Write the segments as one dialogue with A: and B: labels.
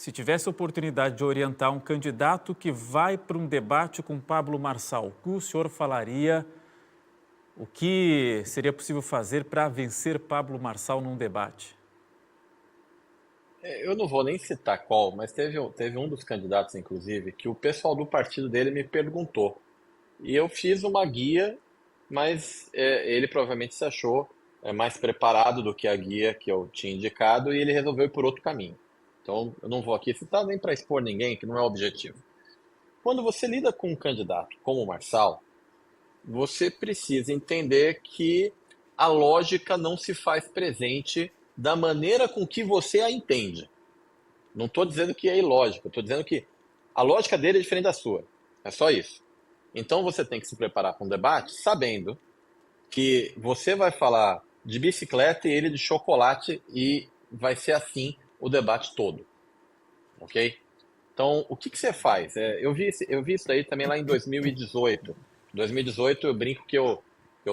A: Se tivesse a oportunidade de orientar um candidato que vai para um debate com Pablo Marçal, o que o senhor falaria? O que seria possível fazer para vencer Pablo Marçal num debate?
B: Eu não vou nem citar qual, mas teve um dos candidatos, inclusive, que o pessoal do partido dele me perguntou. E eu fiz uma guia, mas ele provavelmente se achou mais preparado do que a guia que eu tinha indicado e ele resolveu ir por outro caminho. Então, eu não vou aqui citar nem para expor ninguém, que não é o objetivo. Quando você lida com um candidato como o Marçal, você precisa entender que a lógica não se faz presente da maneira com que você a entende. Não estou dizendo que é ilógico, estou dizendo que a lógica dele é diferente da sua. É só isso. Então você tem que se preparar para um debate sabendo que você vai falar de bicicleta e ele de chocolate e vai ser assim o debate todo, ok? Então, o que que você faz? Eu vi isso aí também lá em 2018. 2018 eu brinco que eu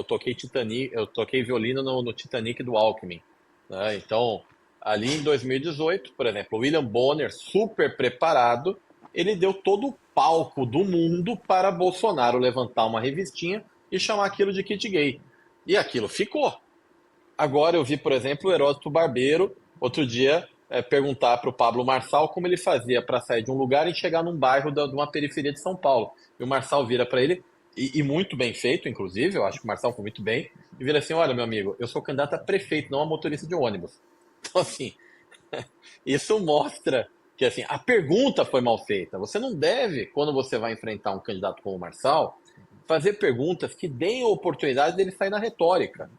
B: toquei Titanic, eu toquei violino no Titanic do Alckmin, né? Então, ali em 2018, por exemplo, o William Bonner, super preparado, ele deu todo o palco do mundo para Bolsonaro levantar uma revistinha e chamar aquilo de kit gay. E aquilo ficou. Agora eu vi, por exemplo, o Heródoto Barbeiro, outro dia, perguntar para o Pablo Marçal como ele fazia para sair de um lugar e chegar num bairro de uma periferia de São Paulo. E o Marçal vira para ele, e muito bem feito, inclusive, eu acho que o Marçal foi muito bem, e vira assim: olha, meu amigo, eu sou candidato a prefeito, não a motorista de ônibus. Então, assim, isso mostra que assim, a pergunta foi mal feita. Você não deve, quando você vai enfrentar um candidato como o Marçal, fazer perguntas que deem a oportunidade dele sair na retórica.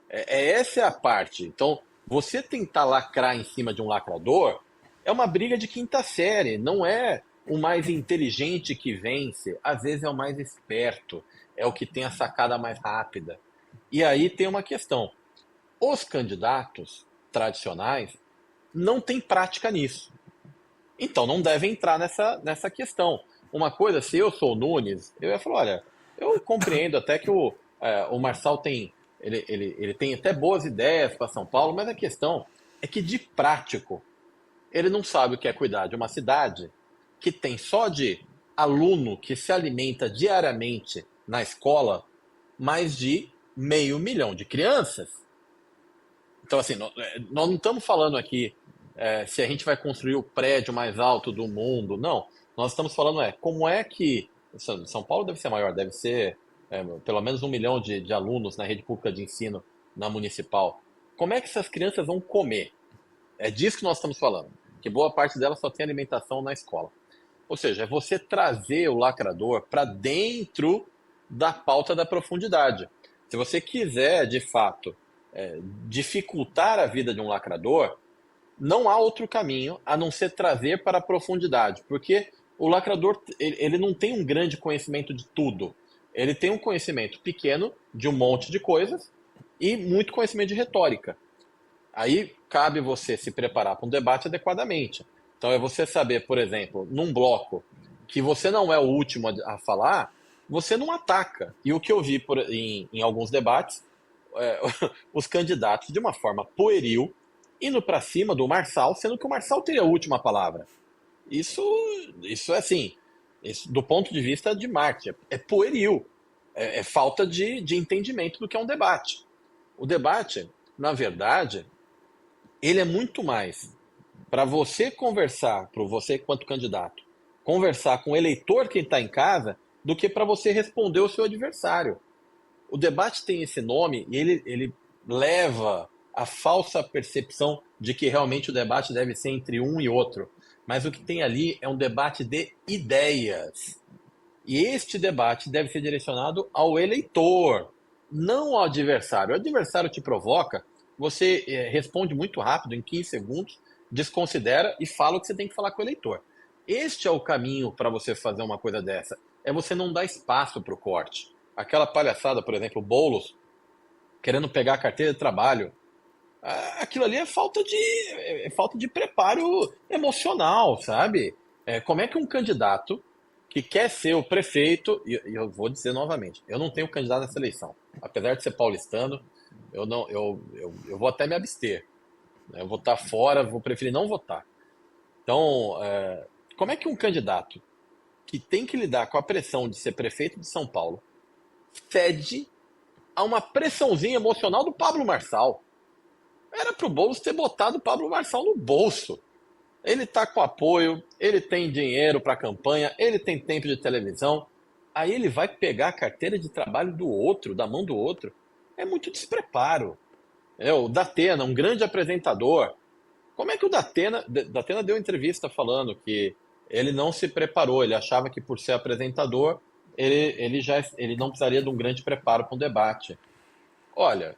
B: Essa é a parte. Então, você tentar lacrar em cima de um lacrador é uma briga de quinta série. Não é o mais inteligente que vence. Às vezes é o mais esperto. É o que tem a sacada mais rápida. E aí tem uma questão. Os candidatos tradicionais não têm prática nisso. Então não devem entrar nessa questão. Uma coisa, se eu sou o Nunes, eu ia falar, olha, eu compreendo até que o Marçal tem, ele tem até boas ideias para São Paulo, mas a questão é que de prático, ele não sabe o que é cuidar de uma cidade que tem só de aluno que se alimenta diariamente na escola mais de 500 mil de crianças. Então, assim, nós não estamos falando aqui se a gente vai construir o prédio mais alto do mundo, não. Nós estamos falando como é que. São Paulo deve ser maior, deve ser pelo menos 1 milhão de alunos na rede pública de ensino na municipal. Como é que essas crianças vão comer? É disso que nós estamos falando. Que boa parte delas só tem alimentação na escola. Ou seja, é você trazer o lacrador para dentro da pauta da profundidade. Se você quiser, de fato, dificultar a vida de um lacrador, não há outro caminho a não ser trazer para a profundidade, porque o lacrador ele não tem um grande conhecimento de tudo. Ele tem um conhecimento pequeno de um monte de coisas e muito conhecimento de retórica. Aí cabe você se preparar para um debate adequadamente. Então é você saber, por exemplo, num bloco que você não é o último a falar, você não ataca. E o que eu vi em alguns debates, é, os candidatos, de uma forma pueril, indo para cima do Marçal, sendo que o Marçal teria a última palavra. Isso, isso é assim, isso, do ponto de vista de marketing, é pueril, é falta de entendimento do que é um debate. O debate, na verdade, ele é muito mais para você conversar, para você quanto candidato, conversar com o eleitor que está em casa, do que para você responder o seu adversário. O debate tem esse nome e ele leva a falsa percepção de que realmente o debate deve ser entre um e outro. Mas o que tem ali é um debate de ideias. E este debate deve ser direcionado ao eleitor, não ao adversário. O adversário te provoca, você responde muito rápido, em 15 segundos, desconsidera e fala o que você tem que falar com o eleitor. Este é o caminho para você fazer uma coisa dessa. É você não dar espaço para o corte. Aquela palhaçada, por exemplo, o Boulos querendo pegar a carteira de trabalho. Aquilo ali é falta de preparo emocional, sabe? Como é que um candidato que quer ser o prefeito, e eu vou dizer novamente, eu não tenho candidato nessa eleição. Apesar de ser paulistano, eu não, eu vou até me abster, né? Eu vou estar fora, vou preferir não votar. Então, como é que um candidato que tem que lidar com a pressão de ser prefeito de São Paulo cede a uma pressãozinha emocional do Pablo Marçal? Era pro Boulos ter botado o Pablo Marçal no bolso. Ele tá com apoio, ele tem dinheiro para campanha, ele tem tempo de televisão. Aí ele vai pegar a carteira de trabalho do outro, da mão do outro. É muito despreparo. O Datena, um grande apresentador. Como é que o Datena deu entrevista falando que ele não se preparou, ele achava que por ser apresentador, ele não precisaria de um grande preparo para um debate. Olha,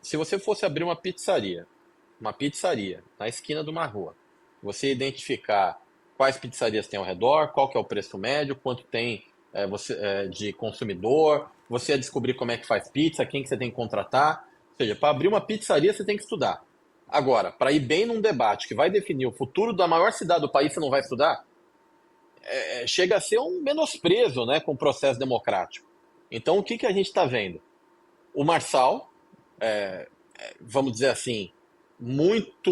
B: se você fosse abrir uma pizzaria na esquina de uma rua, você identificar quais pizzarias tem ao redor, qual que é o preço médio, quanto tem de consumidor, você ia descobrir como é que faz pizza, quem que você tem que contratar. Ou seja, para abrir uma pizzaria você tem que estudar. Agora, para ir bem num debate que vai definir o futuro da maior cidade do país, você não vai estudar? Chega a ser um menosprezo, né, com o processo democrático. Então, o que a gente está vendo? O Marçal, vamos dizer assim, muito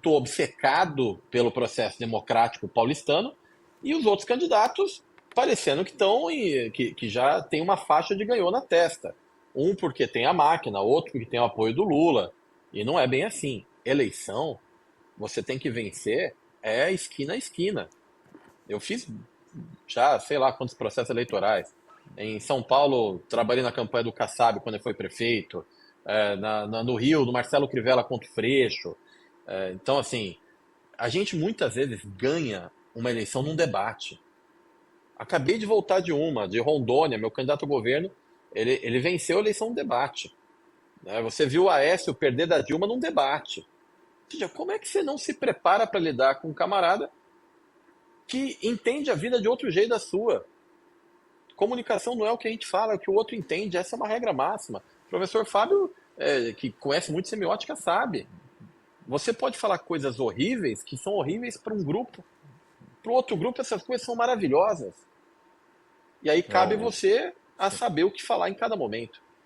B: obcecado pelo processo democrático paulistano, e os outros candidatos parecendo que já tem uma faixa de ganhou na testa. Um porque tem a máquina, outro porque tem o apoio do Lula. E não é bem assim. Eleição, você tem que vencer esquina a esquina. Eu fiz já sei lá quantos processos eleitorais. Em São Paulo, trabalhei na campanha do Kassab quando ele foi prefeito. No Rio, do Marcelo Crivella contra o Freixo. Então, assim, a gente muitas vezes ganha uma eleição num debate. Acabei de voltar de Rondônia, meu candidato ao governo, ele venceu a eleição no debate. Você viu o Aécio perder da Dilma num debate. Ou seja, como é que você não se prepara para lidar com um camarada que entende a vida de outro jeito da sua? Comunicação não é o que a gente fala, é o que o outro entende. Essa é uma regra máxima. O professor Fábio, que conhece muito semiótica, sabe. Você pode falar coisas horríveis que são horríveis para um grupo. Para o outro grupo, essas coisas são maravilhosas. E aí cabe
A: Eu,
B: você a saber o que falar em cada momento.